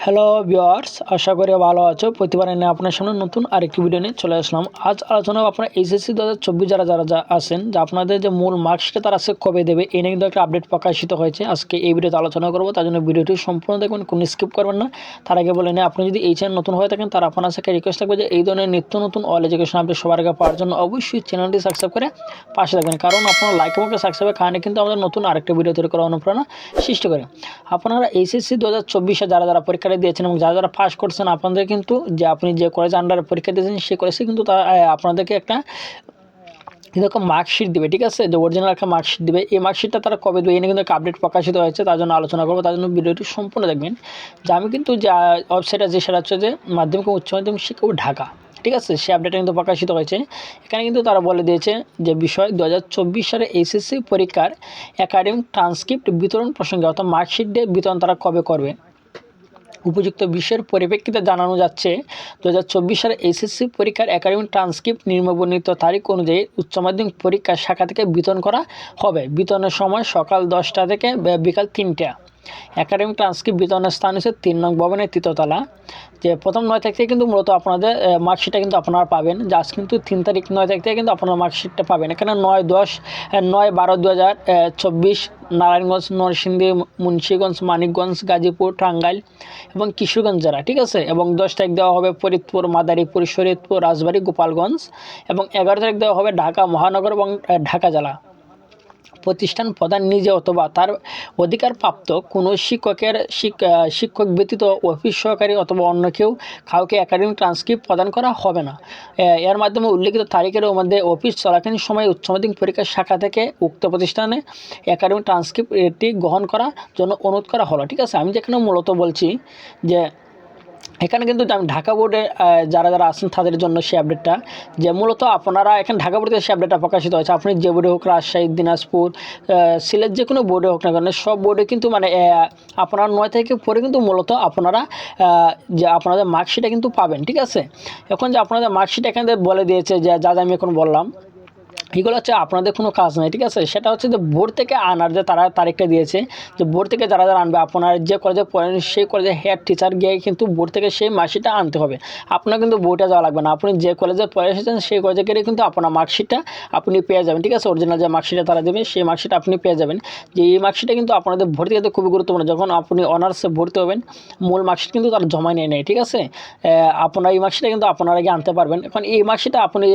Hello viewers, আশা করি ভালো আছো। প্রতিবারে নিয়ে আপনার সামনে নতুন আরেকটি ভিডিও নিয়ে চলে আসলাম। আজ আলোচনা আপনার এইচএসসি 2024 যারা যারা আছেন, যে আপনাদের যে মূল মার্কশিটটা তারা সে কবে দেবে এই নিয়ে কিন্তু একটা আপডেট প্রকাশিত হয়েছে। আজকে এই ভিডিওতে আলোচনা করবো, তার জন্য ভিডিওটি সম্পূর্ণ দেখবেন, কোনো স্কিপ করবেন না। তার আগে বলে নিই, আপনি যদি এই চ্যানেল নতুন হয়ে থাকেন তার আপনার সাথে রিকোয়েস্ট থাকবে যে এই ধরনের নিত্য নতুন অল এডুকেশন আপডেট সবার আগে পাওয়ার জন্য অবশ্যই চ্যানেলটি সাবস্ক্রাইব করে পাশে থাকবেন, কারণ আপনার লাইক এবং সাবস্ক্রাইবের কারণে কিন্তু আমাদের নতুন আরেকটা ভিডিও তৈরি করার অনুপ্রেরণা সৃষ্টি করে। আপনারা এইচএসসি 2024 যারা যারা পরীক্ষাটা দিয়েছেন এবং যারা যারা পাস করছেন, আপনাদের কিন্তু যে আপনি যে কলেজ আন্ডারে পরীক্ষা দিয়েছেন সেই কলেজে কিন্তু তারা আপনাদেরকে একটা এরকম মার্কশিট দেবে, ঠিক আছে, যে অরিজিনাল একটা মার্কশিট দেবে। এই মার্কশিটটা তারা কবে দেবে এনে কিন্তু একটা আপডেট প্রকাশিত হয়েছে, তার জন্য আলোচনা করবো। তার জন্য ভিডিওটি সম্পূর্ণ দেখবেন। যে আমি কিন্তু যে ওয়েবসাইট আছে সেটা হচ্ছে যে মাধ্যমিক ও উচ্চ মাধ্যমিক শিক্ষা বোর্ড ঢাকা, ঠিক আছে, সেই আপডেটটা কিন্তু প্রকাশিত হয়েছে। এখানে কিন্তু তারা বলে দিয়েছে যে বিষয় 2024 সালে এইচএসসি পরীক্ষার একাডেমিক ট্রান্সক্রিপ্ট বিতরণ প্রসঙ্গে, অর্থাৎ মার্কশিট দিয়ে বিতরণ তারা কবে করবে। উপযুক্ত বিষয়ের পরিপ্রেক্ষিতে জানানো যাচ্ছে 2024 সালে এইচএসসি পরীক্ষার একাডেমিক ট্রান্সক্রিপ্ট নিম্নবর্ণিত তারিখ অনুযায়ী উচ্চ মাধ্যমিক পরীক্ষা শাখা থেকে বিতরণ করা হবে। বিতরণের সময় সকাল 10টা থেকে বিকাল 3টা। একাডেমিক ট্রান্সক্রিপ্ট বিতরণের স্থান হচ্ছে 3 নং ভবনের 3তলা। যে প্রথম 9 তারিখ থেকে কিন্তু মূলত আপনাদের মার্কশিটটা কিন্তু আপনারা পাবেন। যে আজ কিন্তু 3 তারিখ 9 তারিখ থেকে কিন্তু আপনারা মার্কশিটটা পাবেন। এখানে 9-10-9-12-2024 নারায়ণগঞ্জ, নরসিংদী, মুন্সিগঞ্জ, মানিকগঞ্জ, গাজীপুর, টাঙ্গাইল এবং কিশোরগঞ্জ জেলা, ঠিক আছে। এবং 10 তারিখ দেওয়া হবে ফরিদপুর, মাদারীপুর, শরীয়তপুর, রাজবাড়ী, গোপালগঞ্জ। এবং 11 তারিখ দেওয়া হবে ঢাকা মহানগর এবং ঢাকা জেলা। প্রতিষ্ঠান প্রধান নিজে অথবা তার অধিকারপ্রাপ্ত কোনো শিক্ষক ব্যতীত অফিস সহকারী অথবা অন্য কাউকে একাডেমিক ট্রান্সক্রিপ্ট প্রদান করা হবে না। এর মাধ্যমে উল্লেখিত তারিখের মধ্যে অফিস চলাকালীন সময়ে উচ্চ মাধ্যমিক পরীক্ষার শাখা থেকে উক্ত প্রতিষ্ঠানে একাডেমিক ট্রান্সক্রিপ্টটি গ্রহণ করার জন্য অনুরোধ করা হলো, ঠিক আছে। আমি যেখানে মূলত বলছি যে এখানে কিন্তু আমি ঢাকা বোর্ডে যারা যারা আছেন তাদের জন্য সেই আপডেটটা, যে মূলত আপনারা এখানে ঢাকা বোর্ডে সেই আপডেটটা প্রকাশিত হয়েছে। আপনি যে বোর্ডে হোক, রাজশাহী, দিনাজপুর, সিলেট, যে কোনো বোর্ডে হোক না কেন, সব বোর্ডে কিন্তু মানে আপনারা 9 তারিখের পরে কিন্তু মূলত আপনারা যে আপনাদের মার্কশিটটা কিন্তু পাবেন, ঠিক আছে। এখন যে আপনাদের মার্কশিট এখানে বলে দিয়েছে যে যা আমি এখন বললাম, এগুলো হচ্ছে আপনাদের কোনো কাজ নাই, ঠিক আছে। সেটা হচ্ছে যে বোর্ড থেকে আনার যে তারা তারিখটা দিয়েছে, যে বোর্ড থেকে যারা যারা আনবে, আপনার যে কলেজে পড়েন সেই কলেজের হেড টিচার গিয়ে কিন্তু বোর্ড থেকে সেই মার্কশিটটা আনতে হবে। আপনার কিন্তু বোর্ডে যাওয়া লাগবে না। আপনি যে কলেজে পড়ে এসেছেন সেই কলেজে গেলে কিন্তু আপনার মার্কশিটটা আপনি পেয়ে যাবেন, ঠিক আছে। অরিজিনাল যে মার্কশিটটা তারা দেবে সেই মার্কশিটটা আপনি পেয়ে যাবেন। যে এই মার্কশিটটা কিন্তু আপনাদের ভর্তি হতে খুবই গুরুত্বপূর্ণ। যখন আপনি অনার্সে ভর্তি হবেন, মূল মার্কশিট কিন্তু তারা জমা নিয়ে নেয়, ঠিক আছে। আপনার এই মার্কশিটটা কিন্তু আপনারা গিয়ে আনতে পারবেন। এখন এই মার্কশিটটা আপনি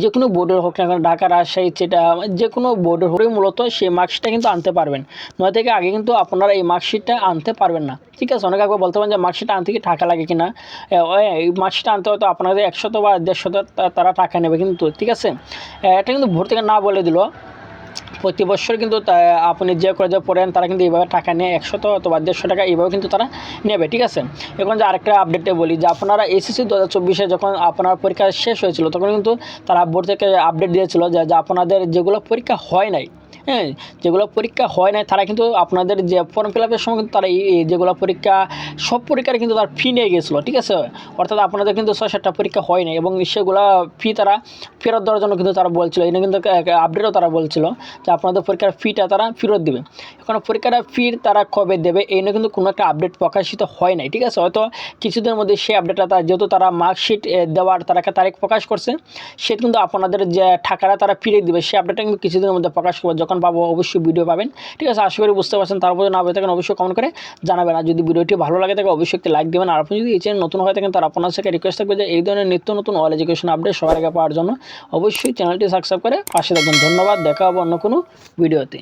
যে কোনো বোর্ডের হোক না, ঢাকা, রাজশাহী, যেটা যে কোনো বোর্ডের হলেই মূলত সেই মার্কশিটটা কিন্তু আনতে পারবেন। 9 থেকে আগে কিন্তু আপনারা এই মার্কশিটটা আনতে পারবেন না, ঠিক আছে। অনেকে একবার বলতে পারেন যে মার্কশিটটা আনতে কি টাকা লাগে কিনা। এই মার্কশিটটা আনতে হয়তো আপনাদের 100 বা 150 তারা টাকা নেবে কিন্তু, ঠিক আছে। এটা কিন্তু ভোর থেকে না বলে দিল। প্রতি বছর কিন্তু আপনি যে কলেজে পড়েন তারা কিন্তু এইভাবে টাকা নিয়ে 100 অথবা 150 টাকা এইভাবে কিন্তু তারা নেবে, ঠিক আছে। এখন যে আরেকটা আপডেটে বলি, যে আপনারা এইচএসসি 2024 যখন আপনার পরীক্ষা শেষ হয়েছিল তখন কিন্তু তারা বোর্ড থেকে আপডেট দিয়েছিল যে আপনাদের যেগুলো পরীক্ষা হয় নাই, হ্যাঁ, যেগুলো পরীক্ষা হয় নাই তারা কিন্তু আপনাদের যে ফর্ম ফিল আপের সময় কিন্তু তারা যেগুলো পরীক্ষা সব পরীক্ষার কিন্তু তার ফি নিয়ে গেছিলো, ঠিক আছে। অর্থাৎ আপনাদের কিন্তু 6-7টা পরীক্ষা হয় নাই এবং সেগুলো ফি তারা ফেরত দেওয়ার জন্য কিন্তু তারা বলছিল। এটা কিন্তু আপডেটও তারা বলছিল যে আপনাদের পরীক্ষার ফিটা তারা ফেরত দেবে। এখন পরীক্ষাটা ফি তারা কবে দেবে এই নিয়ে কিন্তু কোনো একটা আপডেট প্রকাশিত হয় নাই, ঠিক আছে। হয়তো কিছুদিনের মধ্যে সেই আপডেটটা যেহেতু তারা মার্কশিট দেওয়ার তারা একটা তারিখ প্রকাশ করছে, সে কিন্তু আপনাদের যে টাকাটা তারা ফিরে দেবে সেই আপডেটটা কিন্তু কিছুদিনের মধ্যে প্রকাশ করবে। যখন পাবো অবশ্যই ভিডিও পাবেন, ঠিক আছে। আশা করি বুঝতে পারছেন। তারপর না পেয়ে থাকেন অবশ্যই কমেন্ট করে জানাবেন। আর যদি ভিডিওটি ভালো লাগে থাকে অবশ্যই একটি লাইক দেবেন। আর আপনি যদি এই চ্যানেল নতুন হয়ে থাকেন তার আপনার সাথে রিকোয়েস্ট থাকবে যে এই ধরনের নিত্য নতুন অল এডুকেশন আপডেট সবার আগে পাওয়ার জন্য অবশ্যই চ্যানেলটি সাবস্ক্রাইব করে পাশে থাকবেন। ধন্যবাদ। দেখা হবে অন্য কোনো ভিডিওতে।